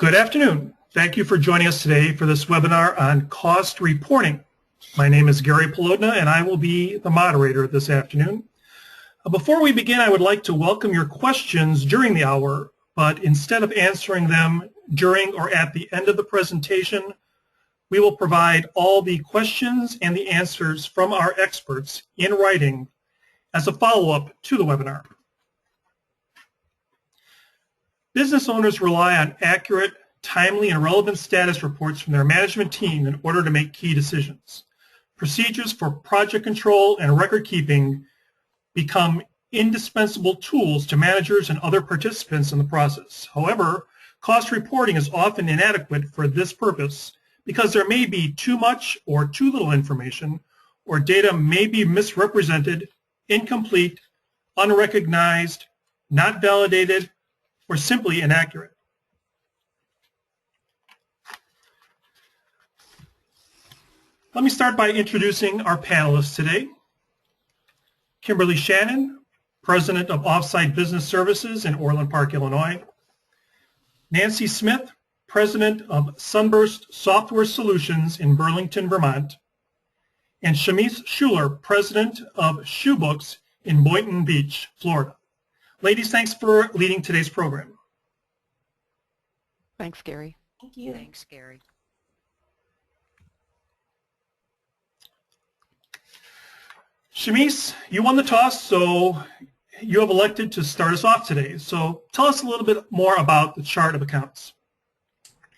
Good afternoon. Thank you for joining us today for this webinar on cost reporting. My name is Gary Polodna and I will be the moderator this afternoon. Before we begin, I would like to welcome your questions during the hour, but instead of answering them during or at the end of the presentation, we will provide all the questions and the answers from our experts in writing as a follow-up to the webinar. Business owners rely on accurate, timely, and relevant status reports from their management team in order to make key decisions. Procedures for project control and record keeping become indispensable tools to managers and other participants in the process. However, cost reporting is often inadequate for this purpose because there may be too much or too little information, or data may be misrepresented, incomplete, unrecognized, not validated, or simply inaccurate. Let me start by introducing our panelists today. Kimberly Shannon, President of Offsite Business Services in Orland Park, Illinois. Nancy Smyth, President of Sunburst Software Solutions in Burlington, Vermont. And Shamese Shular, President of SHU Books in Boynton Beach, Florida. Ladies, thanks for leading today's program. Thanks, Gary. Thank you. Thanks, Gary. Shamese, you won the toss, so you have elected to start us off today. So tell us a little bit more about the chart of accounts.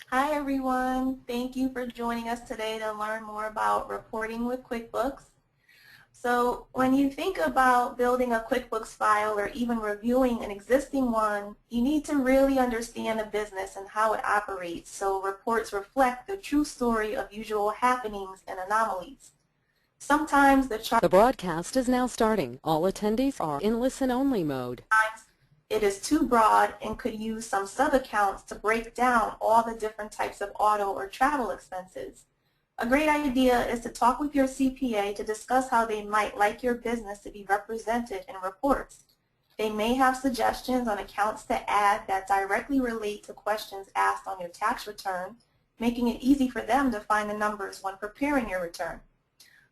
Hi, everyone. Thank you for joining us today to learn more about reporting with QuickBooks. So when you think about building a QuickBooks file or even reviewing an existing one, you need to really understand the business and how it operates so reports reflect the true story of usual happenings and anomalies. Sometimes The broadcast is now starting. All attendees are in listen-only mode. It is too broad and could use some sub-accounts to break down all the different types of auto or travel expenses. A great idea is to talk with your CPA to discuss how they might like your business to be represented in reports. They may have suggestions on accounts to add that directly relate to questions asked on your tax return, making it easy for them to find the numbers when preparing your return.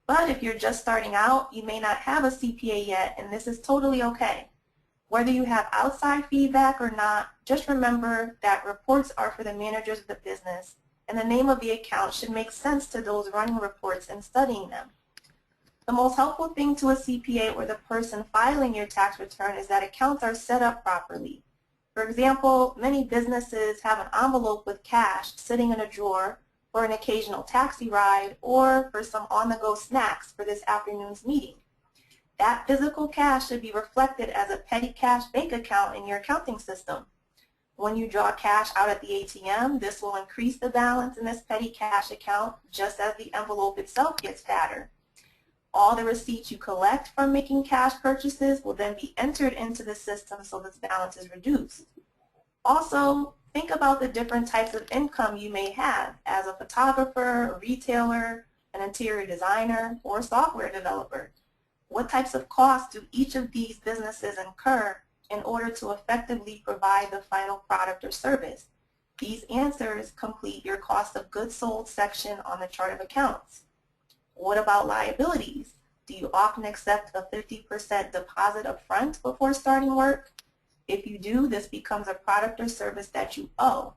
But if you're just starting out, you may not have a CPA yet, and this is totally okay. Whether you have outside feedback or not, just remember that reports are for the managers of the business, and the name of the account should make sense to those running reports and studying them. The most helpful thing to a CPA or the person filing your tax return is that accounts are set up properly. For example, many businesses have an envelope with cash sitting in a drawer for an occasional taxi ride or for some on-the-go snacks for this afternoon's meeting. That physical cash should be reflected as a petty cash bank account in your accounting system. When you draw cash out at the ATM, this will increase the balance in this petty cash account just as the envelope itself gets fatter. All the receipts you collect from making cash purchases will then be entered into the system so this balance is reduced. Also, think about the different types of income you may have as a photographer, a retailer, an interior designer, or a software developer. What types of costs do each of these businesses incur in order to effectively provide the final product or service? These answers complete your cost of goods sold section on the chart of accounts. What about liabilities? Do you often accept a 50% deposit up front before starting work? If you do, this becomes a product or service that you owe.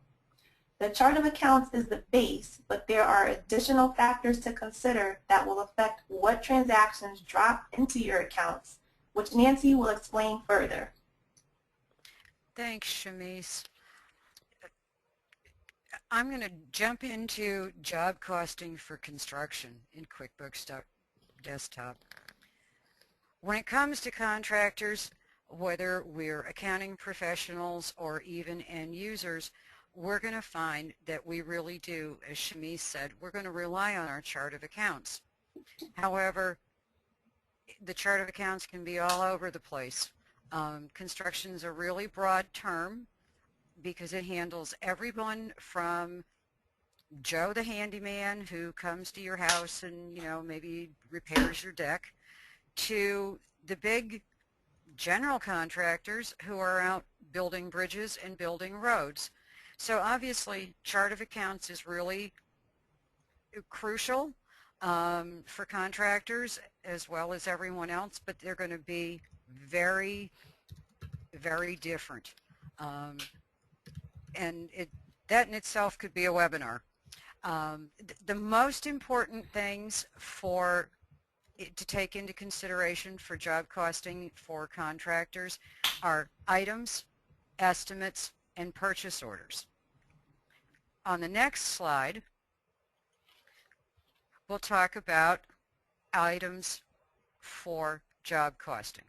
The chart of accounts is the base, but there are additional factors to consider that will affect what transactions drop into your accounts, which Nancy will explain further. Thanks, Shamese. I'm going to jump into job costing for construction in QuickBooks Desktop. When it comes to contractors, whether we're accounting professionals or even end users, we're going to find that we really do, as Shamese said, we're going to rely on our chart of accounts. However, the chart of accounts can be all over the place. Construction is a really broad term because it handles everyone from Joe the handyman who comes to your house and, maybe repairs your deck, to the big general contractors who are out building bridges and building roads. So obviously, chart of accounts is really crucial for contractors as well as everyone else, but they're going to be very, very different. And that in itself could be a webinar. The most important things to take into consideration for job costing for contractors are items, estimates, and purchase orders. On the next slide, we'll talk about items for job costing.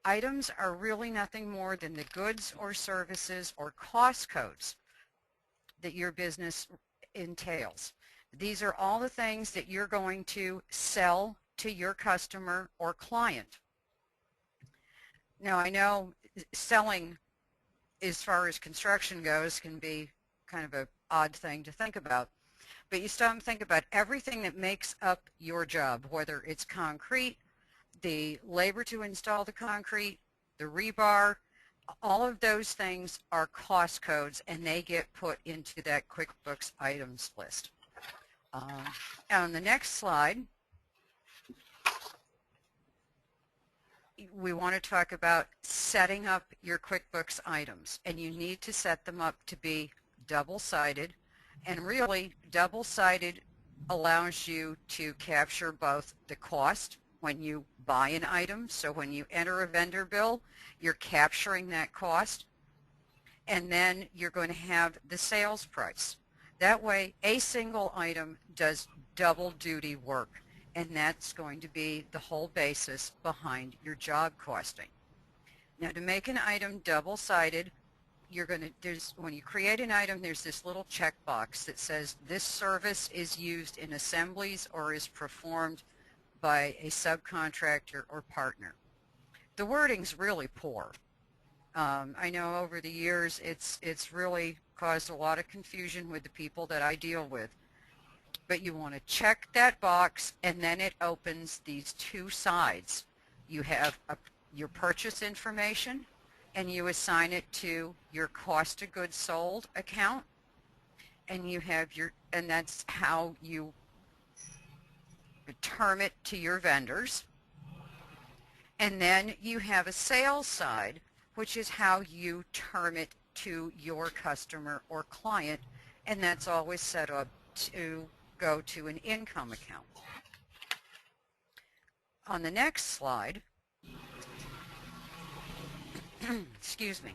Items are really nothing more than the goods or services or cost codes that your business entails. These are all the things that you're going to sell to your customer or client. Now, I know selling as far as construction goes can be kind of an odd thing to think about, but you stop and think about everything that makes up your job, whether it's concrete, the labor to install the concrete, the rebar, all of those things are cost codes, and they get put into that QuickBooks items list. On the next slide, we want to talk about setting up your QuickBooks items, and you need to set them up to be double-sided, and really double-sided allows you to capture both the cost when you buy an item, so when you enter a vendor bill, you're capturing that cost, and then you're going to have the sales price. That way, a single item does double duty work, and that's going to be the whole basis behind your job costing. Now, to make an item double-sided, when you create an item, there's this little checkbox that says this service is used in assemblies or is performed by a subcontractor or partner. The wording's really poor. I know over the years it's really caused a lot of confusion with the people that I deal with. But you want to check that box, and then it opens these two sides. You have your purchase information, and you assign it to your cost of goods sold account, and you have and that's how you term it to your vendors. And then you have a sales side, which is how you term it to your customer or client, and that's always set up to go to an income account. On the next slide, excuse me,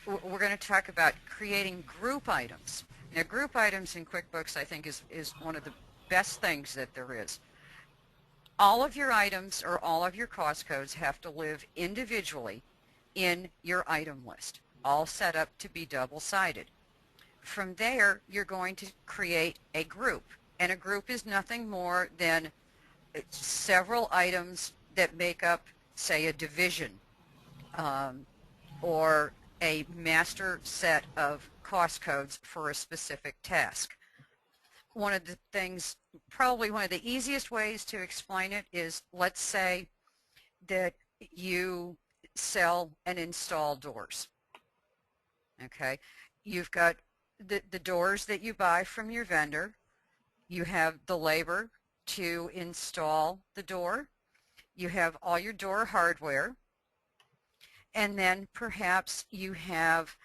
we're going to talk about creating group items. Now, group items in QuickBooks, I think, is one of the best things that there is. All of your items or all of your cost codes have to live individually in your item list, all set up to be double-sided. From there, you're going to create a group, and a group is nothing more than several items that make up, say, a division or a master set of cost codes for a specific task. One of the things, probably one of the easiest ways to explain it is, let's say that you sell and install doors. Okay, you've got the doors that you buy from your vendor, you have the labor to install the door, you have all your door hardware, and then perhaps you have,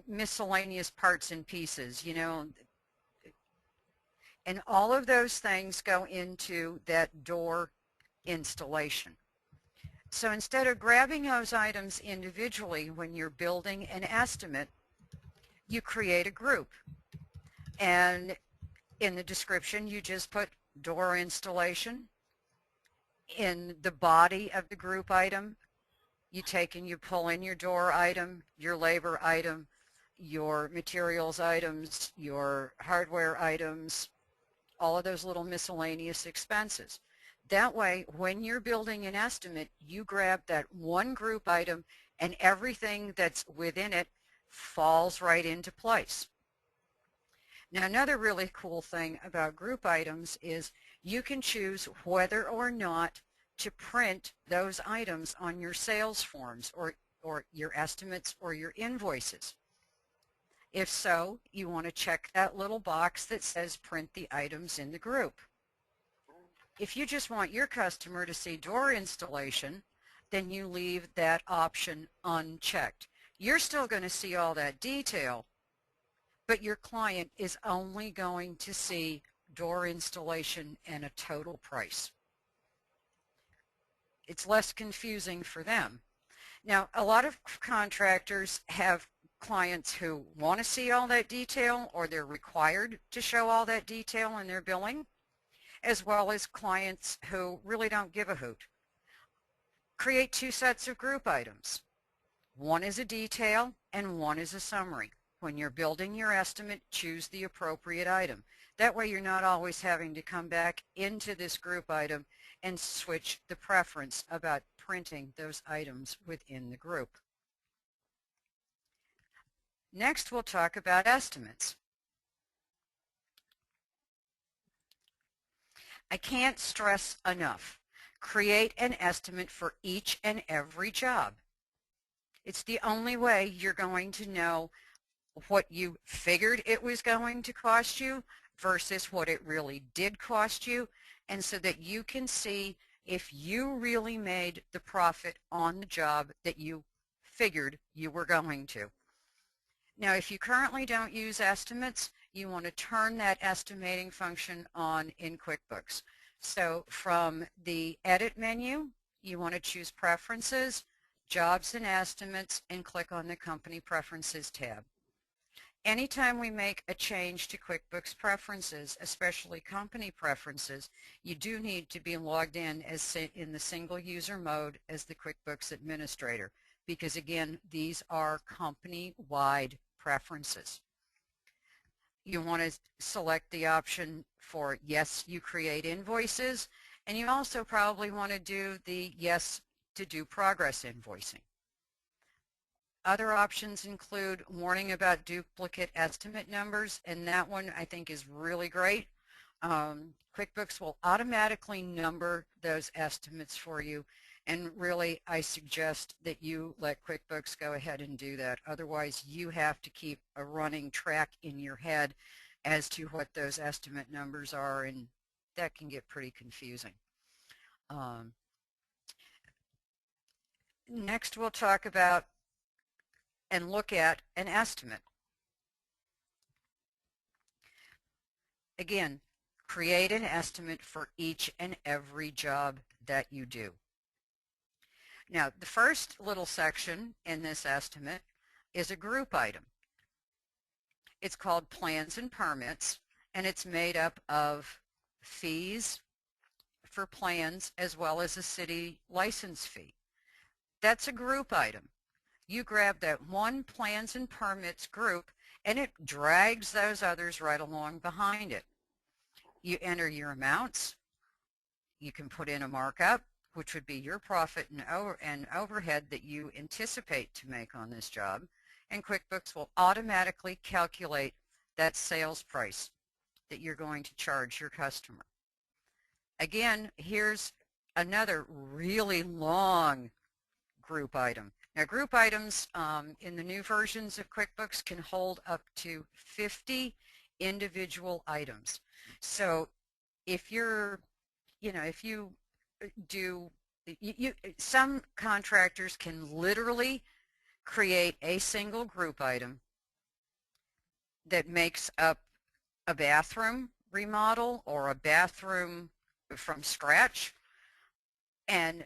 miscellaneous parts and pieces, and all of those things go into that door installation. So instead of grabbing those items individually when you're building an estimate, you create a group. And in the description, you just put door installation. In the body of the group item, you take and you pull in your door item, your labor item, your materials items, your hardware items, all of those little miscellaneous expenses. That way, when you're building an estimate, you grab that one group item and everything that's within it falls right into place. Now, another really cool thing about group items is you can choose whether or not to print those items on your sales forms or your estimates or your invoices. If so, you want to check that little box that says print the items in the group. If you just want your customer to see door installation, then you leave that option unchecked. You're still going to see all that detail, but your client is only going to see door installation and a total price. It's less confusing for them. Now, a lot of contractors have clients who want to see all that detail, or they're required to show all that detail in their billing, as well as clients who really don't give a hoot. Create two sets of group items. One is a detail and one is a summary. When you're building your estimate, choose the appropriate item. That way you're not always having to come back into this group item and switch the preference about printing those items within the group. Next, we'll talk about estimates. I can't stress enough. Create an estimate for each and every job. It's the only way you're going to know what you figured it was going to cost you versus what it really did cost you, and so that you can see if you really made the profit on the job that you figured you were going to. Now, if you currently don't use estimates, you want to turn that estimating function on in QuickBooks. So from the Edit menu, you want to choose Preferences, Jobs and Estimates, and click on the Company Preferences tab. Anytime we make a change to QuickBooks Preferences, especially company preferences, you do need to be logged in in the single user mode as the QuickBooks administrator, because again, these are company-wide preferences. You want to select the option for yes, you create invoices, and you also probably want to do the yes to do progress invoicing. Other options include warning about duplicate estimate numbers, and that one I think is really great. QuickBooks will automatically number those estimates for you, and really I suggest that you let QuickBooks go ahead and do that. Otherwise you have to keep a running track in your head as to what those estimate numbers are, and that can get pretty confusing. Next we'll talk about and look at an estimate. Again, create an estimate for each and every job that you do. Now, the first little section in this estimate is a group item. It's called Plans and Permits, and it's made up of fees for plans as well as a city license fee. That's a group item. You grab that one Plans and Permits group and it drags those others right along behind it. You enter your amounts. You can put in a markup, which would be your profit and overhead that you anticipate to make on this job, and QuickBooks will automatically calculate that sales price that you're going to charge your customer. Again, here's another really long group item. Now, group items in the new versions of QuickBooks can hold up to 50 individual items. So if you're, if you do, some contractors can literally create a single group item that makes up a bathroom remodel or a bathroom from scratch, and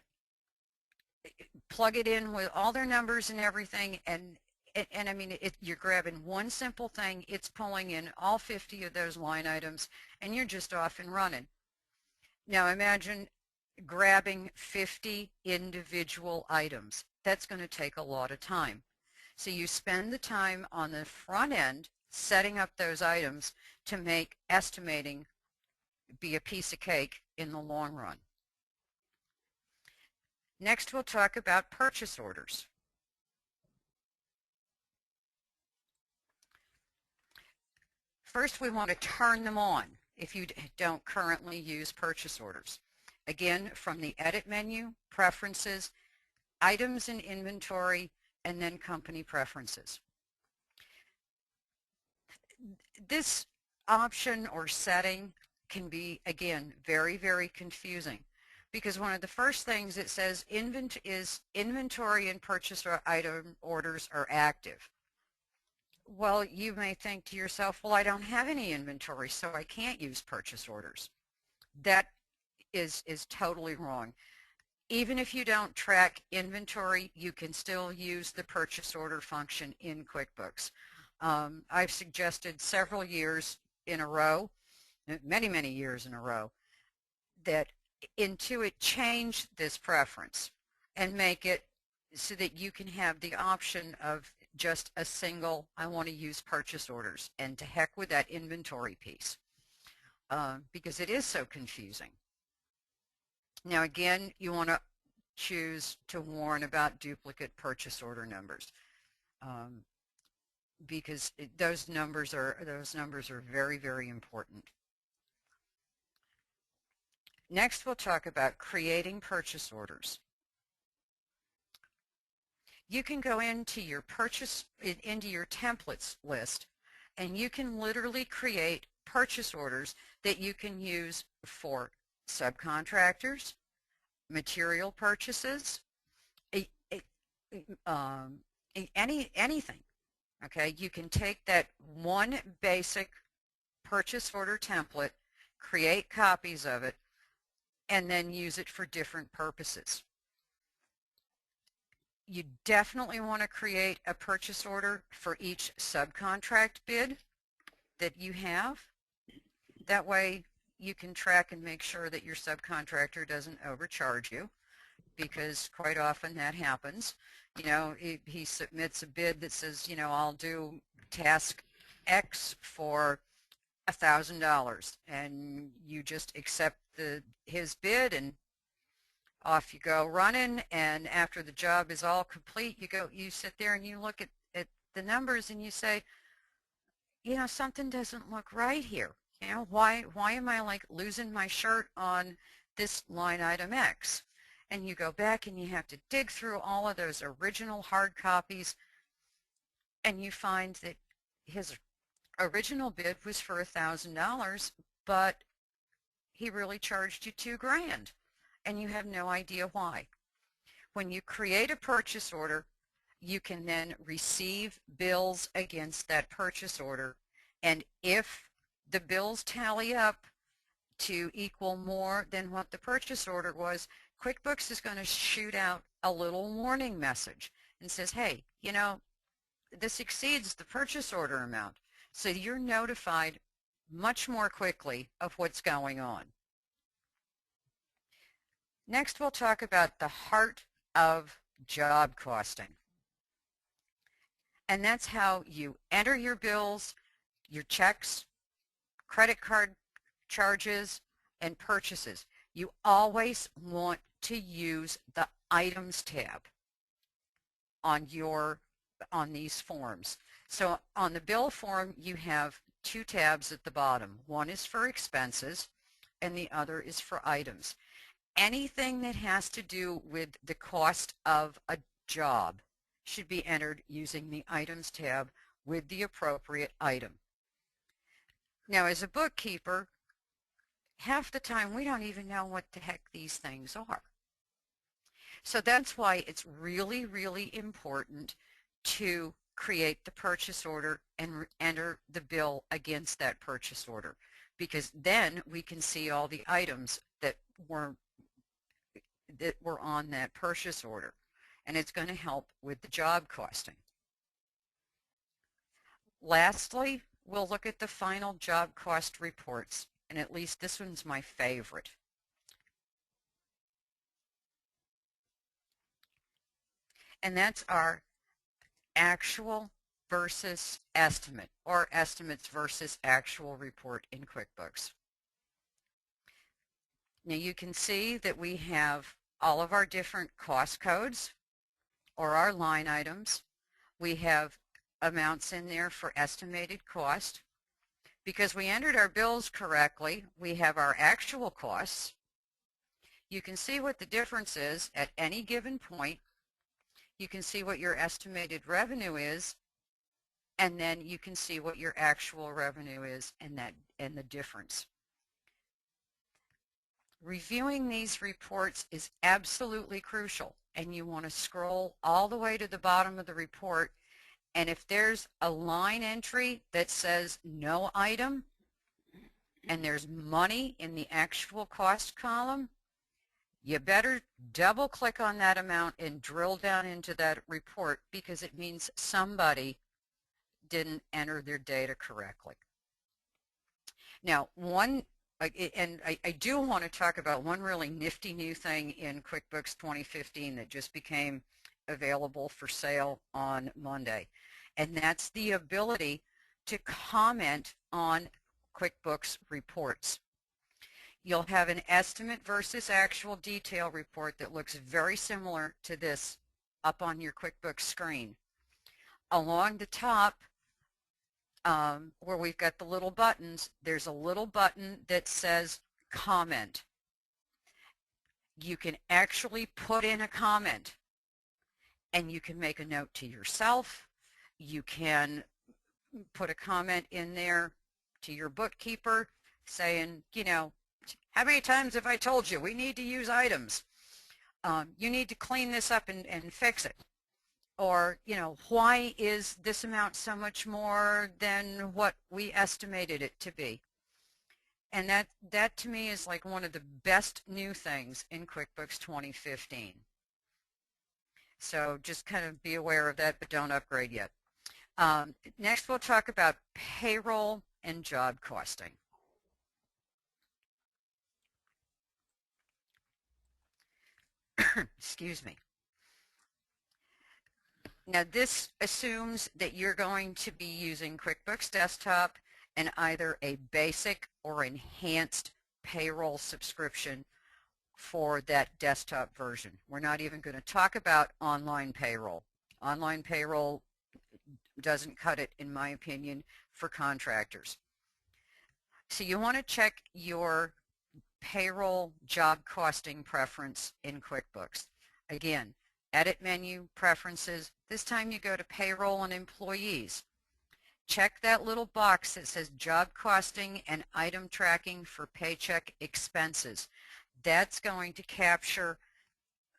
plug it in with all their numbers and everything, and I mean, you're grabbing one simple thing, it's pulling in all 50 of those line items, and you're just off and running. Now imagine grabbing 50 individual items. That's going to take a lot of time. So you spend the time on the front end setting up those items to make estimating be a piece of cake in the long run. Next, we'll talk about purchase orders. First, we want to turn them on if you don't currently use purchase orders. Again, from the Edit menu, Preferences, Items in Inventory, and then Company Preferences. this option or setting can be, again, very, very confusing, because one of the first things it says is inventory and purchase item orders are active. Well, you may think to yourself, well, I don't have any inventory, so I can't use purchase orders. That is totally wrong. Even if you don't track inventory, you can still use the purchase order function in QuickBooks. I've suggested several years in a row, many, many years in a row, that Intuit change this preference and make it so that you can have the option of just a single, I want to use purchase orders, and to heck with that inventory piece, because it is so confusing. Now again, you want to choose to warn about duplicate purchase order numbers, because those numbers are very, very important. Next, we'll talk about creating purchase orders. You can go into your templates list, and you can literally create purchase orders that you can use for subcontractors, material purchases, anything. Okay, you can take that one basic purchase order template, create copies of it, and then use it for different purposes. You definitely want to create a purchase order for each subcontract bid that you have. That way you can track and make sure that your subcontractor doesn't overcharge you, because quite often that happens. You know, he submits a bid that says, you know, I'll do task X for $1,000, and you just accept his bid and off you go running, and after the job is all complete, you sit there and you look at the numbers and you say, you know, something doesn't look right here. You know, why am I like losing my shirt on this line item X? And you go back and you have to dig through all of those original hard copies, and you find that his original bid was for $1,000, but he really charged you $2,000, and you have no idea why. When you create a purchase order, you can then receive bills against that purchase order, and if the bills tally up to equal more than what the purchase order was, QuickBooks is going to shoot out a little warning message and says, hey, you know, this exceeds the purchase order amount. So you're notified much more quickly of what's going on. Next, we'll talk about the heart of job costing. And that's how you enter your bills, your checks, credit card charges, and purchases. You always want to use the items tab on these forms. So on the bill form, you have two tabs at the bottom. One is for expenses and the other is for items. Anything that has to do with the cost of a job should be entered using the items tab with the appropriate item. Now, as a bookkeeper, half the time we don't even know what the heck these things are. So that's why it's really, really important to create the purchase order and enter the bill against that purchase order, because then we can see all the items that were on that purchase order, and it's going to help with the job costing. Lastly, we'll look at the final job cost reports, and at least this one's my favorite. And that's our actual versus estimate, or estimates versus actual report in QuickBooks. Now you can see that we have all of our different cost codes or our line items. We have amounts in there for estimated cost. Because we entered our bills correctly, we have our actual costs. You can see what the difference is at any given point. You can see what your estimated revenue is and then you can see what your actual revenue is and the difference. Reviewing these reports is absolutely crucial, and you want to scroll all the way to the bottom of the report, and if there's a line entry that says no item and there's money in the actual cost column, you better double click on that amount and drill down into that report, because it means somebody didn't enter their data correctly. Now, I do want to talk about one really nifty new thing in QuickBooks 2015 that just became available for sale on Monday, and that's the ability to comment on QuickBooks reports. You'll have an estimate versus actual detail report that looks very similar to this up on your QuickBooks screen. Along the top, where we've got the little buttons, there's a little button that says comment. You can actually put in a comment, and you can make a note to yourself. You can put a comment in there to your bookkeeper saying, you know, how many times have I told you we need to use items? You need to clean this up and fix it. Or, you know, why is this amount so much more than what we estimated it to be? And that to me is like one of the best new things in QuickBooks 2015. So just kind of be aware of that, but don't upgrade yet. Next, we'll talk about payroll and job costing. Excuse me. Now, this assumes that you're going to be using QuickBooks Desktop and either a basic or enhanced payroll subscription for that desktop version. We're not even going to talk about online payroll. Online payroll doesn't cut it, in my opinion, for contractors. So you want to check your payroll job costing preference in QuickBooks. Again, edit menu, preferences. This time you go to payroll and employees. Check that little box that says job costing and item tracking for paycheck expenses. That's going to capture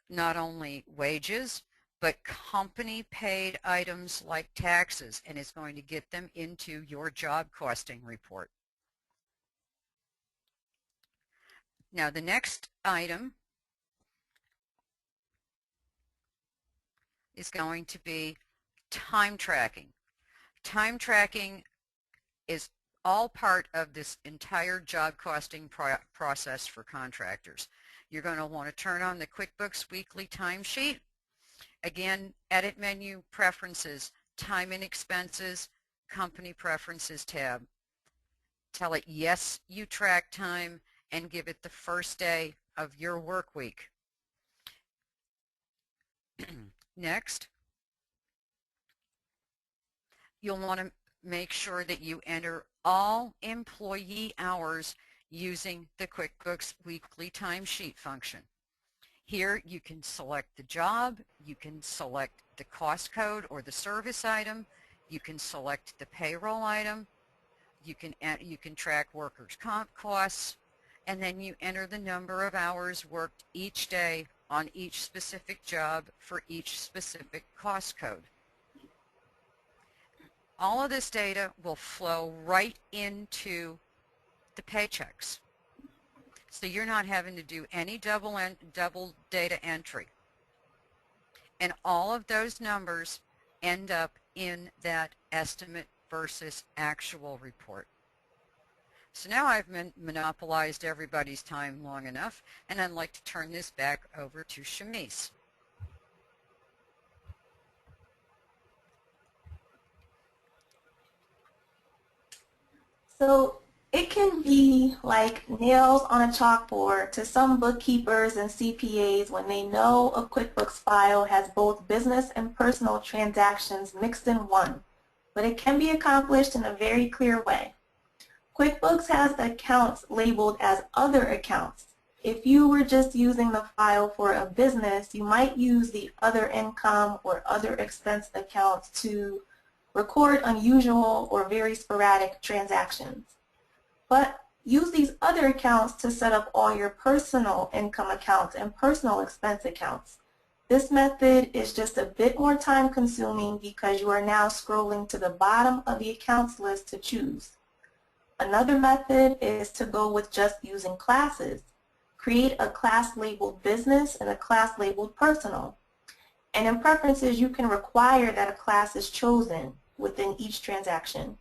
not only wages, but company paid items like taxes, and it's going to get them into your job costing report. Now, the next item is going to be time tracking. Time tracking is all part of this entire job costing process for contractors. You're going to want to turn on the QuickBooks weekly timesheet. Again, edit menu, preferences, time and expenses, company preferences tab. Tell it yes, you track time, and give it the first day of your work week. Next, you'll want to make sure that you enter all employee hours using the QuickBooks weekly timesheet function. Here you can select the job, you can select the cost code or the service item, you can select the payroll item, you can track workers' comp costs, and then you enter the number of hours worked each day on each specific job for each specific cost code. All of this data will flow right into the paychecks. So you're not having to do any double data entry. And all of those numbers end up in that estimate versus actual report. So now I've monopolized everybody's time long enough, and I'd like to turn this back over to Shamese. So it can be like nails on a chalkboard to some bookkeepers and CPAs when they know a QuickBooks file has both business and personal transactions mixed in one, but it can be accomplished in a very clear way. QuickBooks has the accounts labeled as other accounts. If you were just using the file for a business, you might use the other income or other expense accounts to record unusual or very sporadic transactions. But use these other accounts to set up all your personal income accounts and personal expense accounts. This method is just a bit more time consuming because you are now scrolling to the bottom of the accounts list to choose. Another method is to go with just using classes. Create a class labeled business and a class labeled personal. And in preferences, you can require that a class is chosen within each transaction.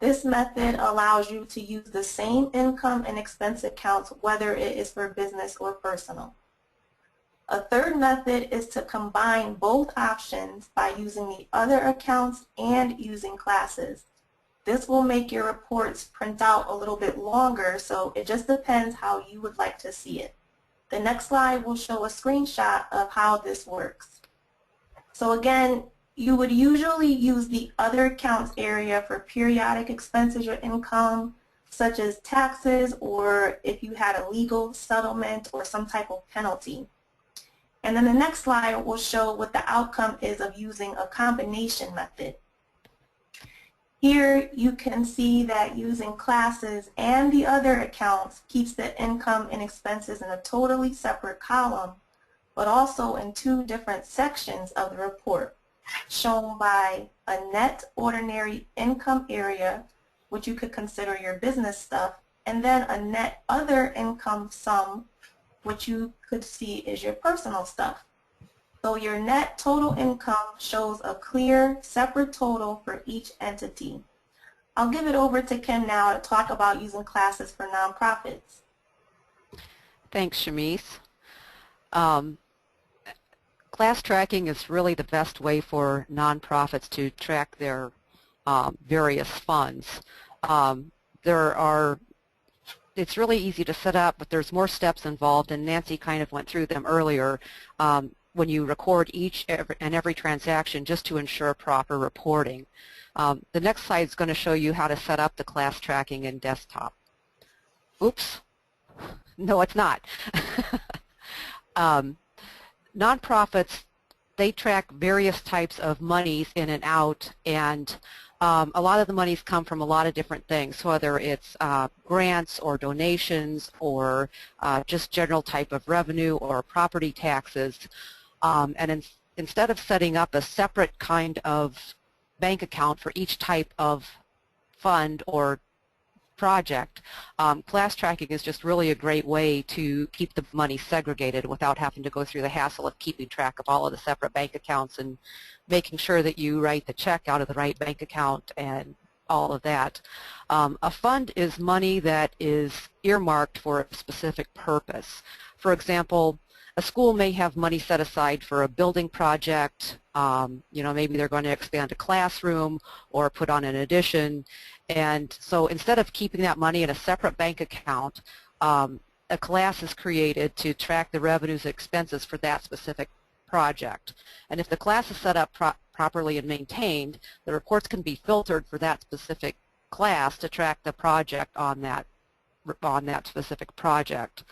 This method allows you to use the same income and expense accounts whether it is for business or personal. A third method is to combine both options by using the other accounts and using classes. This will make your reports print out a little bit longer, so it just depends how you would like to see it. The next slide will show a screenshot of how this works. So again, you would usually use the other accounts area for periodic expenses or income, such as taxes or if you had a legal settlement or some type of penalty. And then the next slide will show what the outcome is of using a combination method. Here you can see that using classes and the other accounts keeps the income and expenses in a totally separate column, but also in two different sections of the report, shown by a net ordinary income area, which you could consider your business stuff, and then a net other income sum, which you could see is your personal stuff. So your net total income shows a clear, separate total for each entity. I'll give it over to Kim now to talk about using classes for nonprofits. Thanks, Shamese. Class tracking is really the best way for nonprofits to track their various funds. It's really easy to set up, but there's more steps involved, and Nancy kind of went through them earlier when you record each and every transaction just to ensure proper reporting. The next slide is going to show you how to set up the class tracking in desktop. Oops. No, it's not. Nonprofits, they track various types of monies in and out, and a lot of the monies come from a lot of different things, whether it's grants or donations or just general type of revenue or property taxes. Instead of setting up a separate kind of bank account for each type of fund or project, class tracking is just really a great way to keep the money segregated without having to go through the hassle of keeping track of all of the separate bank accounts and making sure that you write the check out of the right bank account and all of that. A fund is money that is earmarked for a specific purpose. For example, a school may have money set aside for a building project. Maybe they're going to expand a classroom or put on an addition. And so instead of keeping that money in a separate bank account, a class is created to track the revenues and expenses for that specific project. And if the class is set up properly and maintained, the reports can be filtered for that specific class to track the project on that specific project.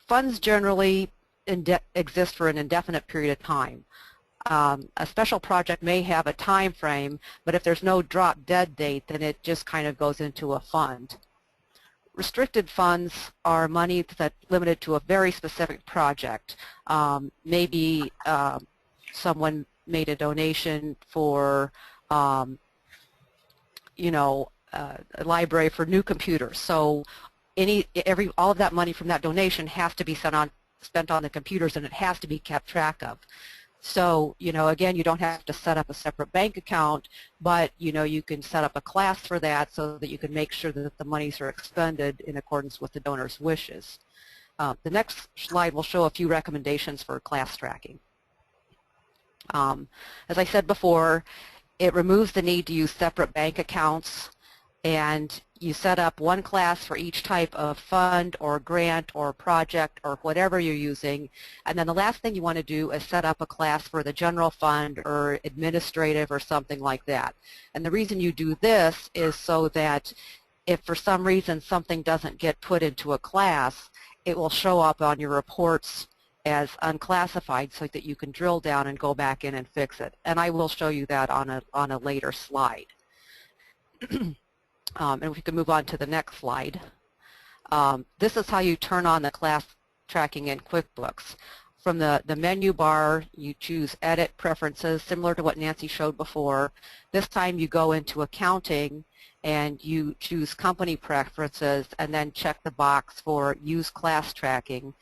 Funds generally exist for an indefinite period of time. A special project may have a time frame, but if there's no drop dead date, then it just kind of goes into a fund. Restricted funds are money that's limited to a very specific project. Maybe someone made a donation for, a library for new computers. So all of that money from that donation has to be spent on the computers, and it has to be kept track of. So, again, you don't have to set up a separate bank account, but, you can set up a class for that so that you can make sure that the monies are expended in accordance with the donor's wishes. The next slide will show a few recommendations for class tracking. As I said before, it removes the need to use separate bank accounts, and you set up one class for each type of fund or grant or project or whatever you're using, and then the last thing you want to do is set up a class for the general fund or administrative or something like that. And the reason you do this is so that if for some reason something doesn't get put into a class, it will show up on your reports as unclassified so that you can drill down and go back in and fix it. And I will show you that on a later slide. And we can move on to the next slide. This is how you turn on the class tracking in QuickBooks. From the menu bar, you choose Edit Preferences, similar to what Nancy showed before. This time you go into Accounting and you choose Company Preferences and then check the box for Use Class Tracking.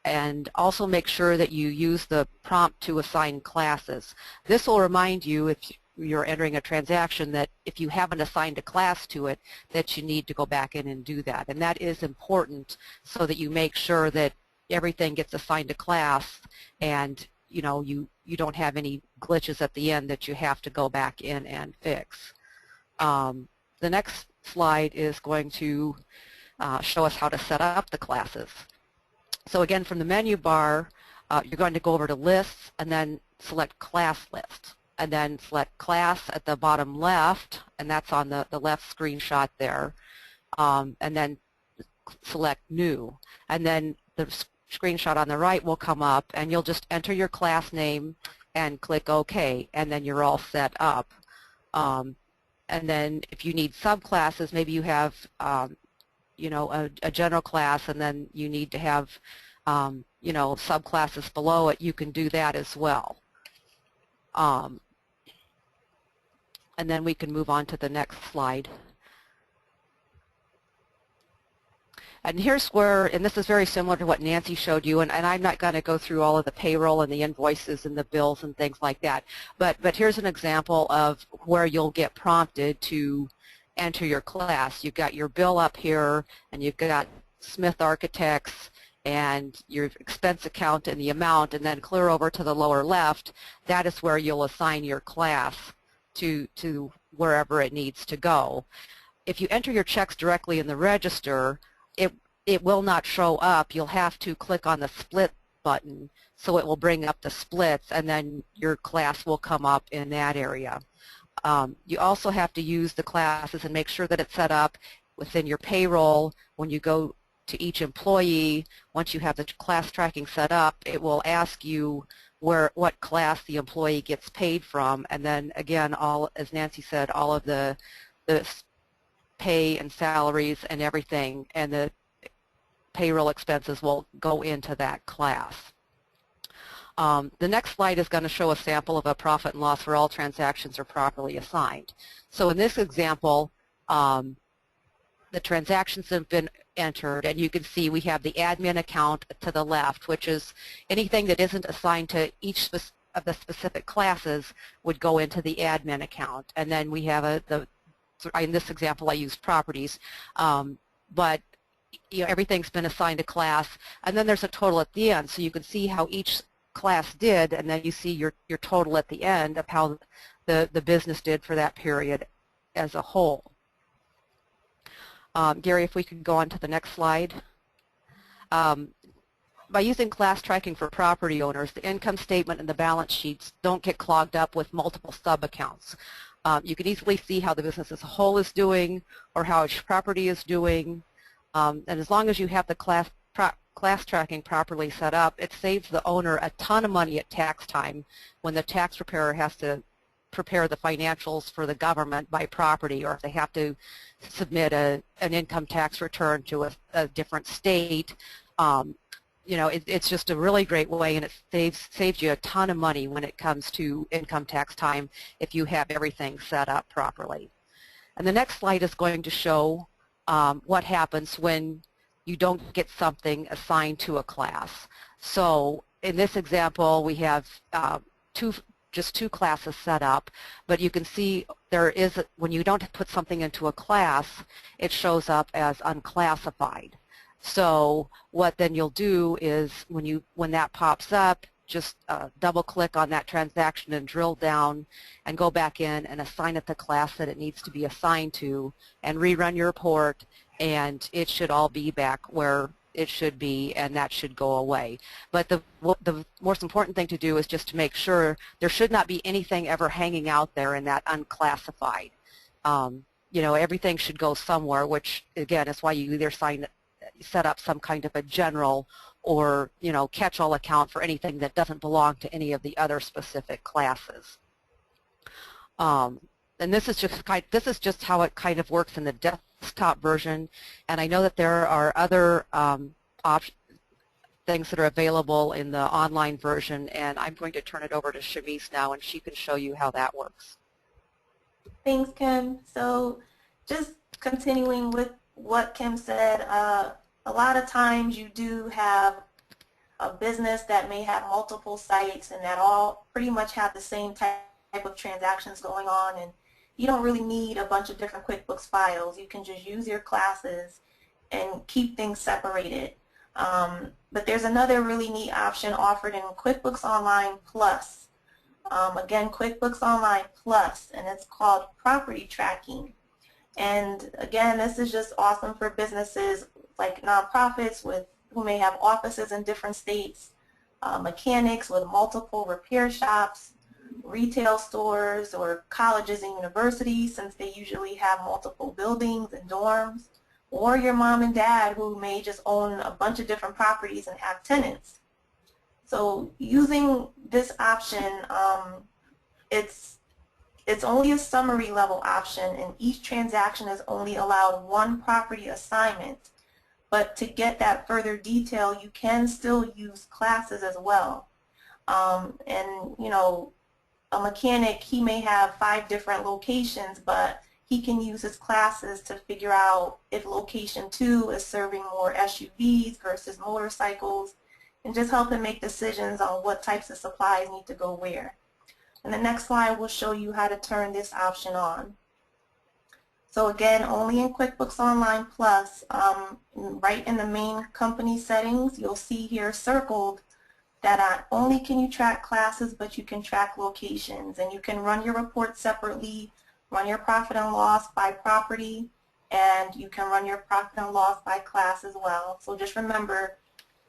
And also make sure that you use the prompt to assign classes. This will remind you, if you're entering a transaction, that if you haven't assigned a class to it, that you need to go back in and do that. And that is important so that you make sure that everything gets assigned a class and you don't have any glitches at the end that you have to go back in and fix. The next slide is going to show us how to set up the classes. So again, from the menu bar, you're going to go over to Lists and then select Class List. And then select Class at the bottom left, and that's on the left screenshot there. And then select New. And then the screenshot on the right will come up, and you'll just enter your class name and click OK, and then you're all set up. And then if you need subclasses, maybe you have a general class and then you need to have subclasses below it, you can do that as well. And then we can move on to the next slide. And here's where, and this is very similar to what Nancy showed you, and I'm not going to go through all of the payroll and the invoices and the bills and things like that, but here's an example of where you'll get prompted to enter your class. You've got your bill up here, and you've got Smyth Architects and your expense account and the amount, and then clear over to the lower left. That is where you'll assign your class to wherever it needs to go. If you enter your checks directly in the register, it will not show up. You'll have to click on the split button so it will bring up the splits, and then your class will come up in that area. You also have to use the classes and make sure that it's set up within your payroll. When you go to each employee, once you have the class tracking set up, it will ask you what class the employee gets paid from, and then again, as Nancy said, all of the pay and salaries and everything, and the payroll expenses will go into that class. The next slide is going to show a sample of a profit and loss where all transactions are properly assigned. So in this example, the transactions have been entered, and you can see we have the admin account to the left, which is anything that isn't assigned to each of the specific classes would go into the admin account. And then we have in this example I used properties, but everything's been assigned a class, and then there's a total at the end, so you can see how each class did, and then you see your total at the end of how the business did for that period as a whole. Gary, if we could go on to the next slide. By using class tracking for property owners, the income statement and the balance sheets don't get clogged up with multiple sub-accounts. You can easily see how the business as a whole is doing or how each property is doing. And as long as you have the class tracking properly set up, it saves the owner a ton of money at tax time when the tax preparer has to prepare the financials for the government by property, or if they have to submit an income tax return to a different state. It's just a really great way, and it saves you a ton of money when it comes to income tax time if you have everything set up properly. And the next slide is going to show what happens when you don't get something assigned to a class. So in this example, we have just two classes set up, but you can see when you don't put something into a class, it shows up as unclassified. So what then you'll do is when that pops up, just double click on that transaction and drill down and go back in and assign it the class that it needs to be assigned to and rerun your report, and it should all be back where it should be, and that should go away. But the most important thing to do is just to make sure there should not be anything ever hanging out there in that unclassified. Everything should go somewhere, which again is why you either set up some kind of a general or catch-all account for anything that doesn't belong to any of the other specific classes. And this is just how it kind of works in the desktop version, and I know that there are other things that are available in the online version, and I'm going to turn it over to Shamese now, and she can show you how that works. Thanks, Kim. So just continuing with what Kim said, a lot of times you do have a business that may have multiple sites and that all pretty much have the same type of transactions going on, and you don't really need a bunch of different QuickBooks files. You can just use your classes and keep things separated. But there's another really neat option offered in QuickBooks Online Plus. Again, QuickBooks Online Plus, and it's called Property Tracking. And again, this is just awesome for businesses like nonprofits who may have offices in different states, mechanics with multiple repair shops, retail stores, or colleges and universities, since they usually have multiple buildings and dorms, or your mom and dad who may just own a bunch of different properties and have tenants. So using this option, it's only a summary level option, and each transaction is only allowed one property assignment. But to get that further detail, you can still use classes as well. And a mechanic, he may have 5 different locations, but he can use his classes to figure out if location 2 is serving more SUVs versus motorcycles, and just help him make decisions on what types of supplies need to go where. And the next slide will show you how to turn this option on. So again, only in QuickBooks Online Plus, right in the main company settings, you'll see here circled that not only can you track classes, but you can track locations, and you can run your reports separately, run your profit and loss by property, and you can run your profit and loss by class as well. So just remember,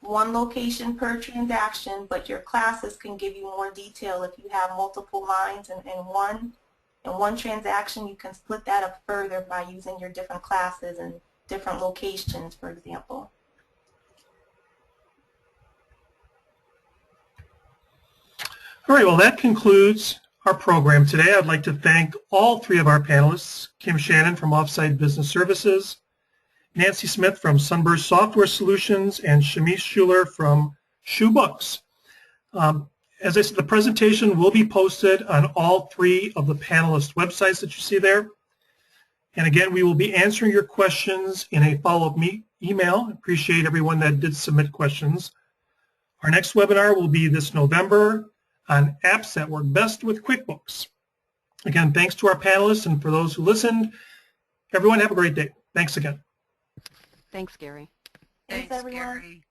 one location per transaction, but your classes can give you more detail if you have multiple lines in one transaction. You can split that up further by using your different classes and different locations, for example. All right, well, that concludes our program today. I'd like to thank all 3 of our panelists, Kim Shannon from Offsite Business Services, Nancy Smyth from Sunburst Software Solutions, and Shamese Shular from SHU Books. As I said, the presentation will be posted on all 3 of the panelists' websites that you see there. And again, we will be answering your questions in a follow-up email. Appreciate everyone that did submit questions. Our next webinar will be this November on apps that work best with QuickBooks. Again, thanks to our panelists, and for those who listened, everyone have a great day. Thanks again. Thanks, Gary. Thanks, everyone. Gary.